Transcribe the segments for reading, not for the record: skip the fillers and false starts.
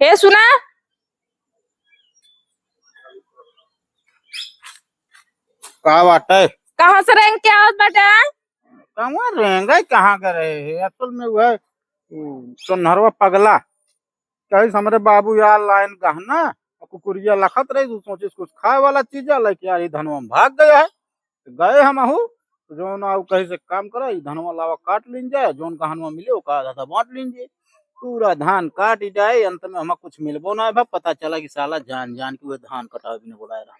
हे सुना। का बाटे? कहाँ से रैंक के आवत बाटे? कहाँ रहेंगे, कहाँ का रहे है? असल में वह सोनहरवा पगला कहीं हमारे बाबू यार लाइन गहना और कुकुरिया लखत रही तो सोचे कुछ खाए वाला चीज लेके यार धनवा में भाग गया है। तो गए हम आहू तो जो ना कहीं से काम करा धनवा लावा काट लीन जाए जोन कहनवा मिले वो कहा था बांट लीजिए। पूरा धान काट ही जाए अंत में हमें कुछ मिलबो ना है। पता चला कि साला जान जान के वो धान कटा भी नहीं बुलाया रहा।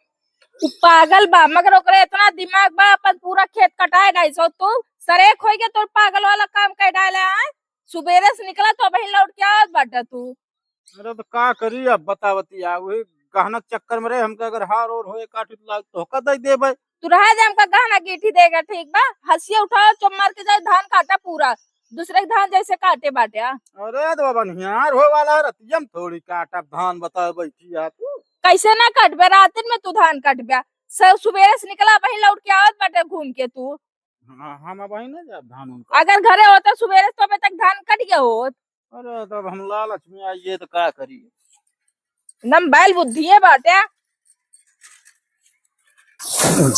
तू पागल बा, मगर ओकरे इतना दिमाग बा अपन पूरा खेत कटाए नहीं सो तू सरेक हो गया तो पागल वाला काम कर डाले है। सुबेरे से निकला तो वही लौट के आवत बाटे तू। अरे तो का करी अब बतावती आ वही गहना के चक्कर में रहे हमके अगर हार और होए काट लाग तो का दे दे भाई। तू रहा दे हमका गहना गिठी देगा ठीक बा। हंसिया उठाओ चुप मार के जाए धान काटा पूरा दूसरे के धान जैसे काटे बाटे। अरे तो बाबा निहार हो वाला है रतियम थोड़ी काटा धान बता बैठी आ तू कैसे ना कटबे रातिन में तू धान कटबे। सब सुबेरे से निकला वही लौट के आवत बाटे घूम के तू। हम अब ही ना जब धान उनका अगर घरे होता सुबेरे तो अबे तक धान कट गया होत। अरे तब हम लालच में आइए तो क्या करिए। नम बैल बुद्धि है बाटे।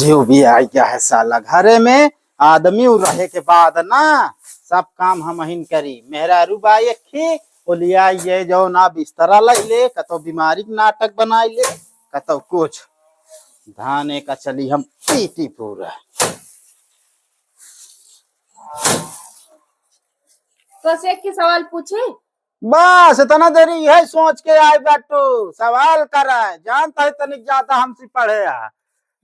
जो भी आ गया है साला घरे में आदमी रहे के बाद ना सब काम हम ही करी। मेहरा रूबा एक लिया ये जो ना बिस्तरा लाई ले कतो बीमारी नाटक बनाई ले कतो कुछ धाने का चली हम पीटी पूरा। तो से एक ही सवाल पूछे बस इतना देरी है सोच के आए बैठो सवाल कर जानता है तनिक ज्यादा हमसे पढ़े आ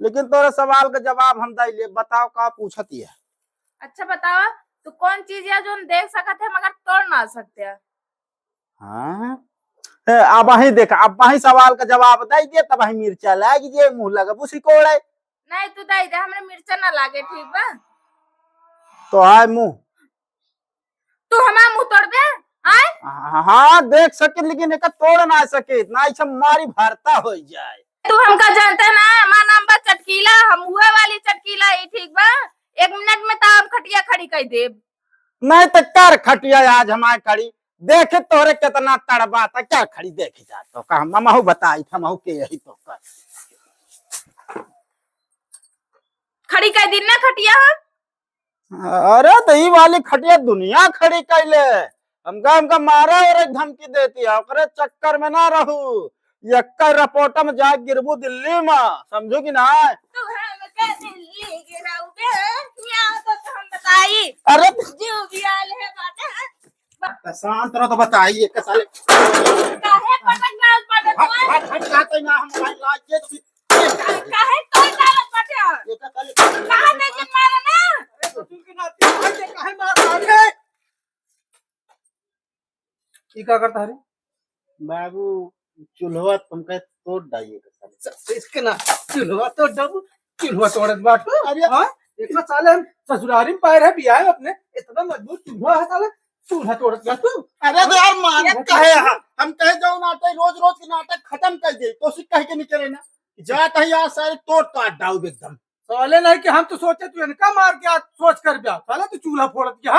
लेकिन तोरे सवाल का जवाब हम दे ले बताओ का पूछती है। अच्छा बताओ तो कौन चीज है जो हम देख सकते हैं मगर तोड़ ना सकते हैं। हाँ अब वही देखा अब वही सवाल का जवाब दे दिए तब वही मिर्चा लाग जे मुंह लगा बुसी कोड़े नहीं तू दे दे हमरे मिर्चा ना लागे ठीक बा। तो आए मुंह तू हमारा मुंह तोड़ दे आए। हाँ देख सके लेकिन एक तोड़ ना सके ना इच्छा मारी भरता हो जाए। तू हमका जानता है ना हमारा नाम बा चटकीला हम हुए वाली चटकीला ही ठीक बा। 1 मिनट में ताब खटिया खड़ी कर दे। नहीं तो कर खटिया आज हमारे खड़ी देखे तोरे कितना तड़बा था क्या खड़ी देखे जा तो कहा ममहू बताई था महू के यही तो कर खड़ी कर दिन ना खटिया। अरे तो ये वाली खटिया दुनिया खड़ी कैले हमका मारा और धमकी देती है ओकरे चक्कर में ना रहू यक्का रिपोर्ट में जा गिरबू दिल्ली में समझो कि ना। तू हमका दिल्ली गिराऊबे यहाँ तो हम बताई। अरे जो भी आल है बात शांत रहो तो बताइए साले काहे पटक डाल पटक हट जाते ना हम लाज काहे तोड़ डालत बाटे काहे देके मारा ना की नाती काहे मार रहे ई का करता है बाबू चूल्हा तुमके तोड़ डालिए साले इसके ना चूल्हा तोड़ दबू चूल्हा तोड़त बाटू। अरे हां इतना साले हम ससुरारी में पाए रहे बियाह में अपने इतना मजबूत चूल्हा है साले चूल्हा तोड़त बाटू। अरे तो यार मानत कहे हम कहे जाओ नाटक रोज रोज के नाटक खत्म कर दे तो सिक कह के निकले ना जात है यार सारे तोड़ काट डाउ एकदम साले नहीं कि हम तो सोचे तू इनका मार के आज सोच कर ब्याह साले तू चूल्हा फोड़त गया।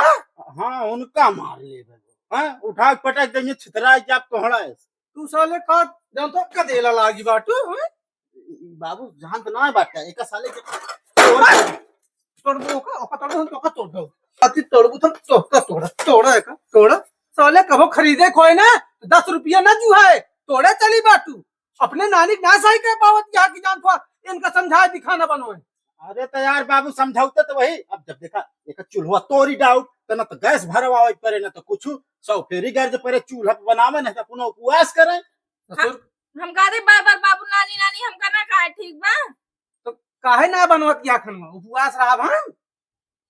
हाँ उनका मार ले हाँ उठा पटक देंगे छितरा के आप कोहड़ा है तू साले का जान तो कदेला लागी बाटू। बाबू जहां तो ना बात है एक साले के तोड़ दो का तोड़ दो का तोड़ दो अति तोड़बू तो तोड़ा तोड़ा का तोड़ा साले कबो खरीदे कोई ना 10 रुपया ना जू है तोड़े चली बाटू अपने नानी ना सही कह पावत क्या की जान को इनका समझा दिखाना बनोए। अरे तो यार बाबू समझौते तो वही अब जब देखा एक चूल्हा तोड़ी डाउट तो ना तो गैस भरवावे पड़े ना तो कुछ सौ फेरी गर्ज पड़े चूल्हा बनावे ना तो पुनः उपवास करे। हम कहते बार बार बाबू नानी नानी हमका ना कहा ठीक बा तो काहे ना बनवत क्या खनवा उपवास रहा हम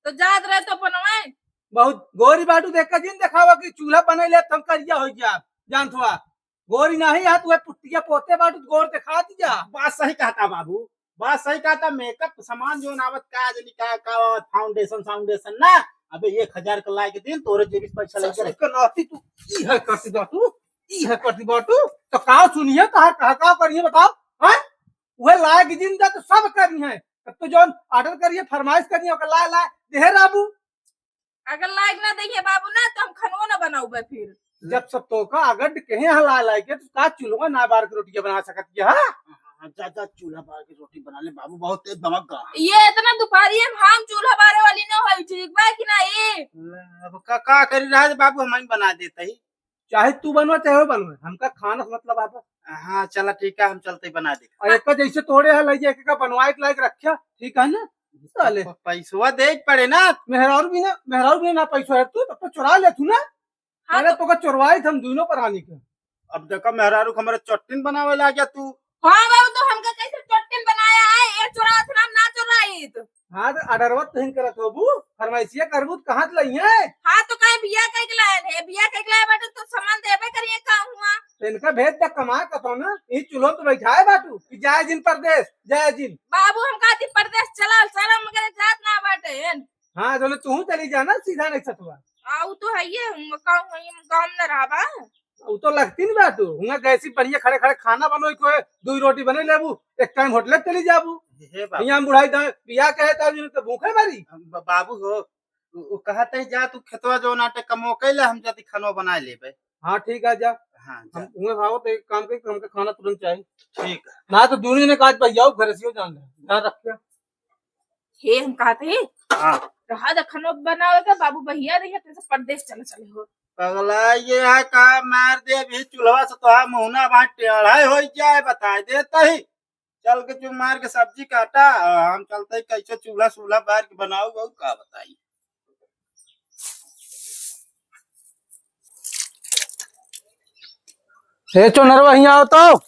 तो जात रहे तो बनवाए बहुत गोरी बाटू देख के जिन देखावा कि चूल्हा बने ले तुम करिया हो जा जान थवा गोरी नहीं है तू पुट्टिया पोते बाटू गोर दिखा दिया। बात सही कहता बाबू बात सही कहता मेकअप सामान जो नावत काज लिखा का फाउंडेशन ना अबे 1000 का लाई के दिन तोरे जेबी पैसा लेके नाती तू ई है करती बाटू ई है करती बाटू तो का सुनिए कहा करिए बताओ हैं वह लाए के दिन जा तो सब करनी है तब तो जो ऑर्डर करिए फरमाइश करनी है ला ला देहे राबू अगर लायक ना देखिए बाबू ना तो हम खनवा ना बनाऊबे फिर। जब सब तो का अगर कहीं हला लाए के तो का चूल्हा ना बार के रोटियां बना सकत है। हाँ ज्यादा चूल्हा बार के रोटी बना ले बाबू, बहुत तेज दमक गा। ये इतना दोपहरी हम चूल्हा बारे वाली ना होई ठीक बा कि नहीं। अब का करी रहा है बाबू, हम ही बना देते ही। चाहे तू बनवा चाहे वो बनवा, हमका खाना से मतलब आता। हाँ चला ठीक है, हम चलते बना दे। और एक जैसे तोड़े है लगे एक का बनवाए के लायक रखा, ठीक है ना। साले पैसवा दे पड़े ना। मेहरारू भी ना पैसा है तू तो चुरा ले तू ना। हाँ पहले तो का चुरवाई हम दोनों पर आने के। अब देखा मेहरारू हमारे चट्टिन बनावे ला गया तू। हाँ बाबू तो हमका कैसे चट्टिन बनाया है, ये चुरा नाम ना चुराई तो। हाँ तो अडरवत नहीं करत हो बू, फरमाइशिया करबूत कहाँ से लई है। हाँ तो कहीं बिया कहीं लायन है, बिया कहीं लाया बाटू तो सामान देबे करिए का हुआ। तो इनका भेद तक कमा कतो ना, ये चूल्हो तो बैठाए बाटू कि जाए जिन परदेश जाए जिन। बाबू हम कहती परदेश चला सारा मगर जात ना बाटे। हाँ जो तू चली जाना सीधा नहीं सतवा। आऊ तो है ये हम गांव में रहबा। वो तो लगती नहीं बाटू हुआ गैसी बढ़िया खड़े खड़े खाना बनो कोई दो रोटी बने लेबू, एक टाइम होटल चली जाबू। हे बाबू, यहाँ बुढ़ाई बिया कहे तो भूखे मारी। बाबू हो वो कहते हैं जा तू खेतवा जो नाटक कमो कैले, हम जाती खानो बना लेबे। हाँ ठीक है जा। हाँ हम जा, उन्हें भाव तो एक काम कर, हमका खाना तुरंत चाहिए। ठीक है। ना तो दूरी ने कहा भैया घर से जान ले ध्यान रखिए। हे हम कहते हाँ रहा दखनो बनावे बाबू भैया देखिए तेरे परदेश चले चले हो। पगला ये है का मार दे अभी चूल्हा से तो हम मुहना वहाँ टेढ़ाई हो जाए, बता देता ही चल के चुम मार के सब्जी काटा। हम चलते कैसे चूल्हा सूल्हा बार के बनाओ बहुत का बताई। हे चोनरवा यहाँ आओ तो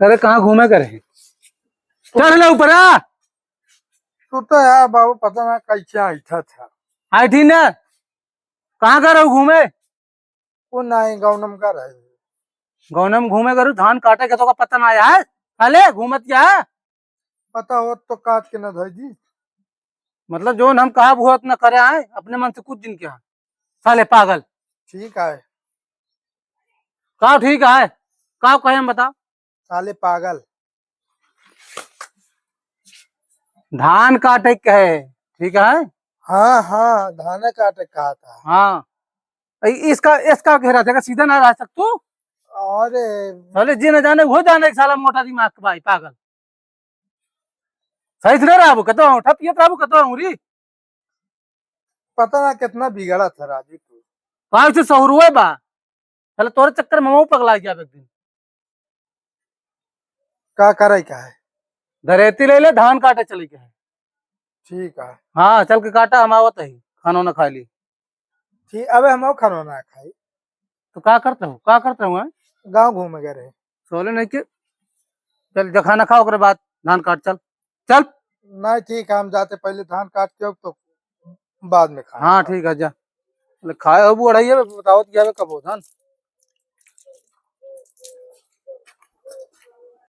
करे कहाँ घूमे करे चल ना ऊपर आ। तू तो यार बाबू पता ना कैसे ऐठा था। आई थी ना कहाँ कर रहो घूमे। वो नहीं गौनम का रहे गौनम घूमे करू धान काटे के तो का पता ना आया है। अले घूमत क्या है, पता हो तो काट के न धोई दी। मतलब जो हम कहा बहुत न करे आए अपने मन से कुछ दिन क्या साले पागल। ठीक है का ठीक है का कहे हम बता। साले पागल। धान काटे के है ठीक है। हाँ हाँ धान काटे कहा था। हाँ इसका इसका घेरा था सीधा ना रह सकते तू। अरे साले जी न जाने वो जाने साला मोटा दिमाग का भाई पागल। सही से नहीं रहा कहता हूँ ठपियत रहा कहता हूँ री। पता ना कितना बिगड़ा था राजू तू। कहाँ से सहुरुए बा साले तोरे चक्कर में वो पगला गया एक दिन। का करे का है। धरेती ले ले धान काटे चले गए। ठीक है हाँ चल के काटा हम आवत है खाना ना खा ली। ठीक अबे हम खाना ना खाई तो का करते हो गांव घूमे गए रहे। सोले नहीं के चल जा खाना खाओ बाद धान काट चल चल। नहीं ठीक है हम जाते पहले धान काट के तो बाद में खा। हाँ ठीक है जा खाए हो अढ़ाई बताओ क्या कब हो धान।